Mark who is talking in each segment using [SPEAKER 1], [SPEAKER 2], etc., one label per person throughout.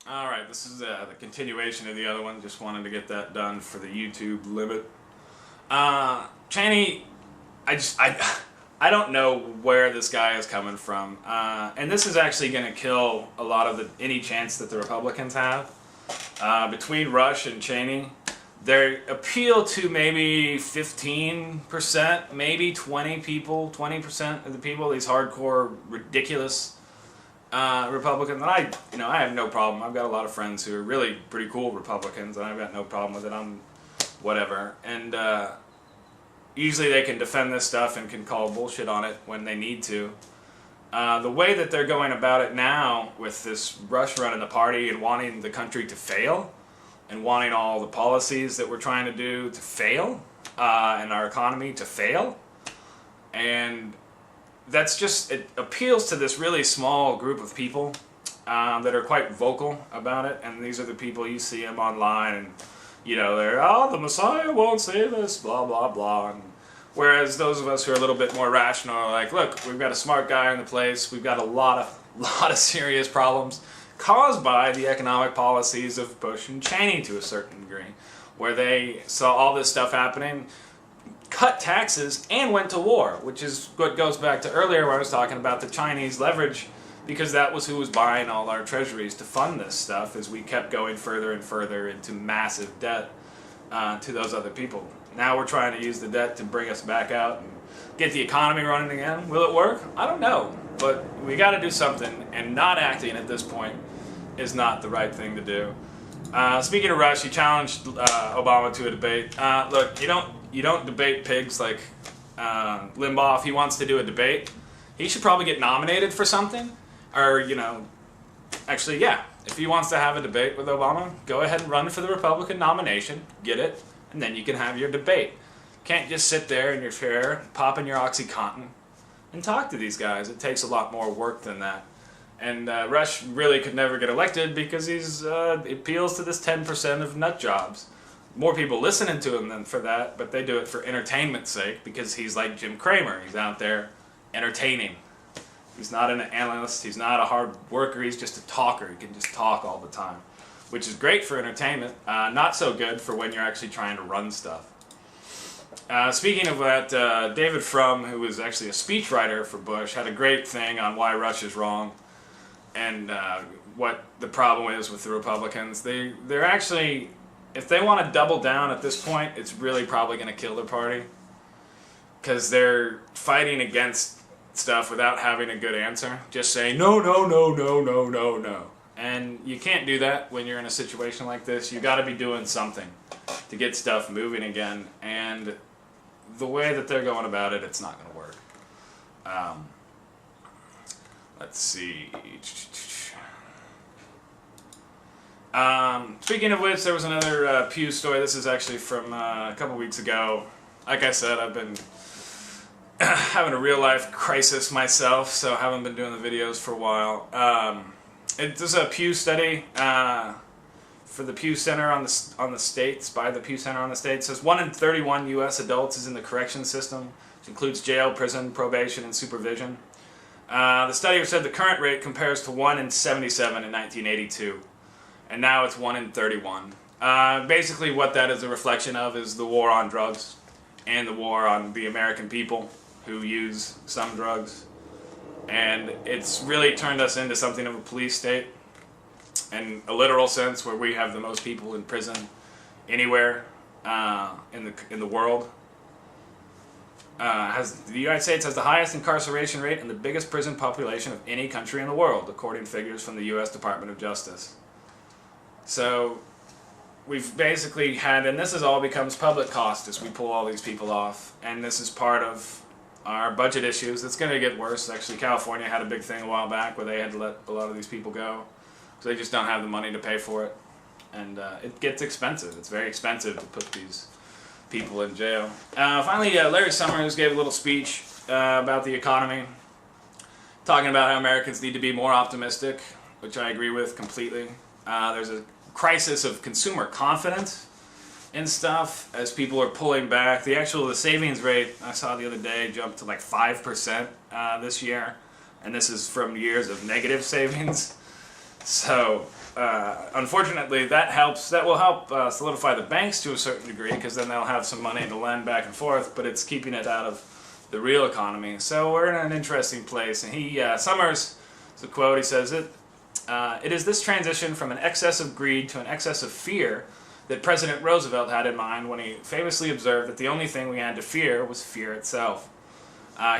[SPEAKER 1] Alright, this is the continuation of the other one. Just wanted to get that done for the YouTube limit. Cheney, I don't know where this guy is coming from. And this is actually going to kill a lot of any chance that the Republicans have. Between Rush and Cheney, they appeal to maybe 15%, maybe 20% of the people, these hardcore, ridiculous Republicans. And I have no problem. I've got a lot of friends who are really pretty cool Republicans, and I've got no problem with it. I'm whatever. And usually they can defend this stuff and can call bullshit on it when they need to. The way that they're going about it now, with this Rush running the party and wanting the country to fail, and wanting all the policies that we're trying to do to fail, and our economy to fail, and that's just, it appeals to this really small group of people that are quite vocal about it, and these are the people you see them online, and they're, oh, the Messiah won't save us, blah blah blah. And whereas those of us who are a little bit more rational are like, look, we've got a smart guy in the place, we've got a lot of serious problems caused by the economic policies of Bush and Cheney to a certain degree, where they saw all this stuff happening, cut taxes, and went to war, which is what goes back to earlier where I was talking about the Chinese leverage, because that was who was buying all our treasuries to fund this stuff as we kept going further and further into massive debt to those other people. Now we're trying to use the debt to bring us back out and get the economy running again. Will it work? I don't know, but we got to do something, and not acting at this point is not the right thing to do. Speaking of Rush, he challenged Obama to a debate. Look, you don't debate pigs like Limbaugh. If he wants to do a debate, he should probably get nominated for something. Or, actually, yeah, if he wants to have a debate with Obama, go ahead and run for the Republican nomination, get it, and then you can have your debate. Can't just sit there in your chair, pop in your OxyContin, and talk to these guys. It takes a lot more work than that. And Rush really could never get elected because he appeals to this 10% of nut jobs. More people listening to him than for that, but they do it for entertainment's sake because he's like Jim Cramer. He's out there entertaining. He's not an analyst. He's not a hard worker. He's just a talker. He can just talk all the time, which is great for entertainment. Not so good for when you're actually trying to run stuff. Speaking of that, David Frum, who was actually a speechwriter for Bush, had a great thing on why Rush is wrong and what the problem is with the Republicans. They're actually, if they want to double down at this point, it's really probably going to kill their party, because they're fighting against stuff without having a good answer. Just saying, no, no, no, no, no, no, no. And you can't do that when you're in a situation like this. You got to be doing something to get stuff moving again. And the way that they're going about it, it's not going to work. Let's see. Speaking of which, there was another Pew story. This is actually from a couple weeks ago. Like I said, I've been having a real life crisis myself, so I haven't been doing the videos for a while. It was a Pew study for the Pew Center on the States, by the Pew Center on the States. It says 1 in 31 U.S. adults is in the correction system, which includes jail, prison, probation, and supervision. The study said the current rate compares to 1 in 77 in 1982, and now it's 1 in 31. Basically what that is a reflection of is the war on drugs and the war on the American people who use some drugs. And it's really turned us into something of a police state, in a literal sense, where we have the most people in prison anywhere in the world. The United States has the highest incarceration rate and the biggest prison population of any country in the world, according to figures from the U.S. Department of Justice. So we've basically had, and this is all becomes public cost as we pull all these people off, and this is part of our budget issues. It's going to get worse. Actually, California had a big thing a while back where they had to let a lot of these people go, so they just don't have the money to pay for it, and it gets expensive. It's very expensive to put these people in jail. Finally, Larry Summers gave a little speech about the economy, talking about how Americans need to be more optimistic, which I agree with completely. There's a crisis of consumer confidence in stuff as people are pulling back. The savings rate I saw the other day jumped to like 5% this year, and this is from years of negative savings. So unfortunately, that will help solidify the banks to a certain degree, because then they'll have some money to lend back and forth, but it's keeping it out of the real economy. So we're in an interesting place. And he Summers, it's a quote, he says, it is this transition from an excess of greed to an excess of fear that President Roosevelt had in mind when he famously observed that the only thing we had to fear was fear itself.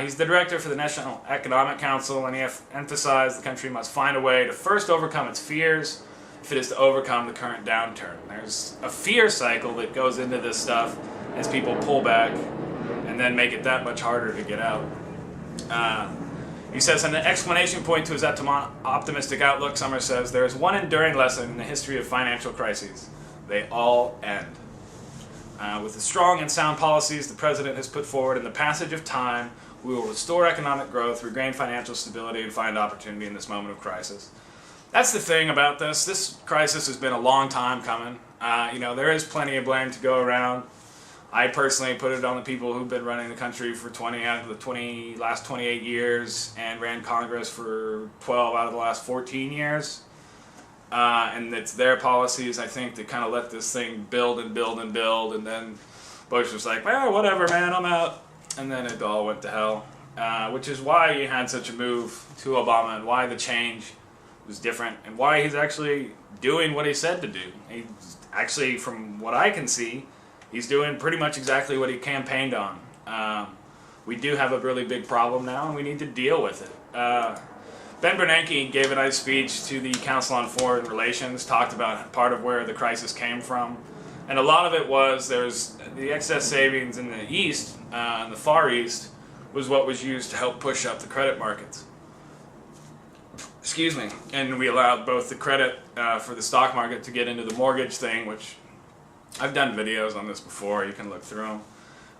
[SPEAKER 1] He's the director for the National Economic Council, and he emphasized the country must find a way to first overcome its fears if it is to overcome the current downturn. There's a fear cycle that goes into this stuff as people pull back and then make it that much harder to get out. He says, an explanation point to his optimistic outlook, Summers says, there is one enduring lesson in the history of financial crises. They all end. With the strong and sound policies the President has put forward in the passage of time, we will restore economic growth, regain financial stability, and find opportunity in this moment of crisis. That's the thing about this. This crisis has been a long time coming. There is plenty of blame to go around. I personally put it on the people who've been running the country for 20 out of the last 28 years and ran Congress for 12 out of the last 14 years. And it's their policies, I think, that kind of let this thing build and build and build. And then Bush was like, well, whatever, man, I'm out. And then it all went to hell, which is why you had such a move to Obama and why the change was different and why he's actually doing what he said to do. He's actually, from what I can see, he's doing pretty much exactly what he campaigned on. We do have a really big problem now, and we need to deal with it. Ben Bernanke gave a nice speech to the Council on Foreign Relations, talked about part of where the crisis came from. And a lot of it was there's the excess savings in the East, in the Far East, was what was used to help push up the credit markets. Excuse me. And we allowed both the credit for the stock market to get into the mortgage thing, which I've done videos on this before, you can look through them.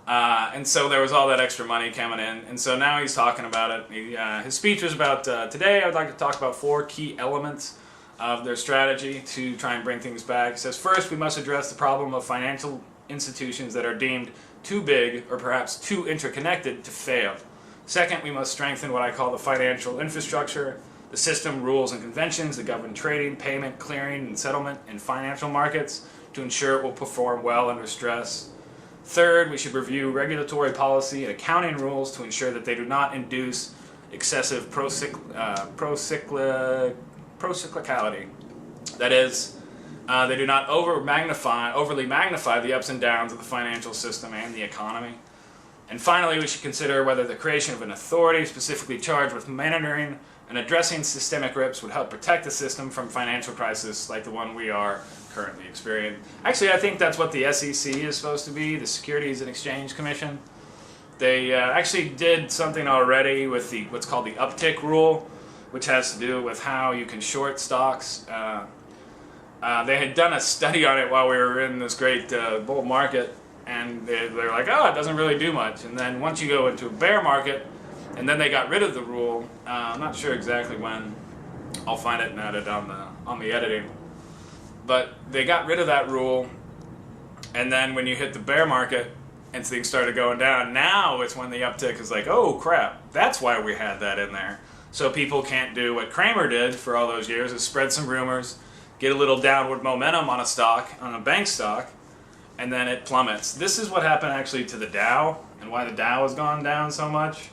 [SPEAKER 1] And so there was all that extra money coming in, and so now he's talking about it. His speech was about, today I would like to talk about 4 key elements of their strategy to try and bring things back. He says, first, we must address the problem of financial institutions that are deemed too big or perhaps too interconnected to fail. Second, we must strengthen what I call the financial infrastructure, the system, rules, and conventions that govern trading, payment, clearing, and settlement in financial markets to ensure it will perform well under stress. Third, we should review regulatory policy and accounting rules to ensure that they do not induce excessive procyclicality. That is, they do not overly magnify the ups and downs of the financial system and the economy. And finally, we should consider whether the creation of an authority specifically charged with monitoring and addressing systemic risks would help protect the system from financial crisis like the one we are currently experiencing. Actually, I think that's what the SEC is supposed to be, the Securities and Exchange Commission. They actually did something already with what's called the uptick rule, which has to do with how you can short stocks. They had done a study on it while we were in this great bull market, and they're like, oh, it doesn't really do much. And then once you go into a bear market, and then they got rid of the rule. I'm not sure exactly when. I'll find it and add it on the editing. But they got rid of that rule, and then when you hit the bear market and things started going down, now it's when the uptick is like, oh crap, that's why we had that in there. So people can't do what Cramer did for all those years, is spread some rumors, get a little downward momentum on a stock, on a bank stock, and then it plummets. This is what happened actually to the Dow, and why the Dow has gone down so much.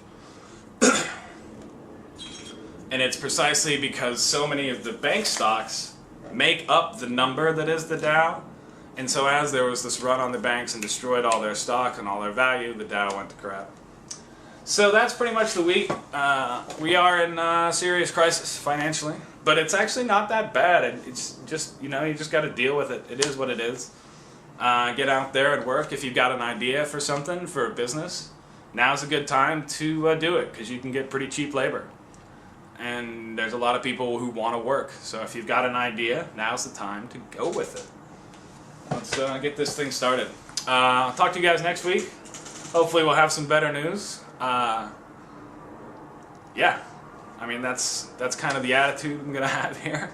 [SPEAKER 1] And it's precisely because so many of the bank stocks make up the number that is the Dow. And so as there was this run on the banks and destroyed all their stock and all their value, the Dow went to crap. So that's pretty much the week. We are in a serious crisis financially, but it's actually not that bad. It's just, you just got to deal with it. It is what it is. Get out there and work. If you've got an idea for something, for a business, now's a good time to do it, because you can get pretty cheap labor. And there's a lot of people who want to work. So if you've got an idea, now's the time to go with it. Let's get this thing started. I'll talk to you guys next week. Hopefully we'll have some better news. Yeah, I mean that's kind of the attitude I'm gonna have here.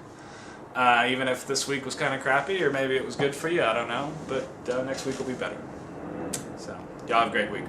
[SPEAKER 1] Even if this week was kind of crappy, or maybe it was good for you, I don't know. But next week will be better. So y'all have a great week.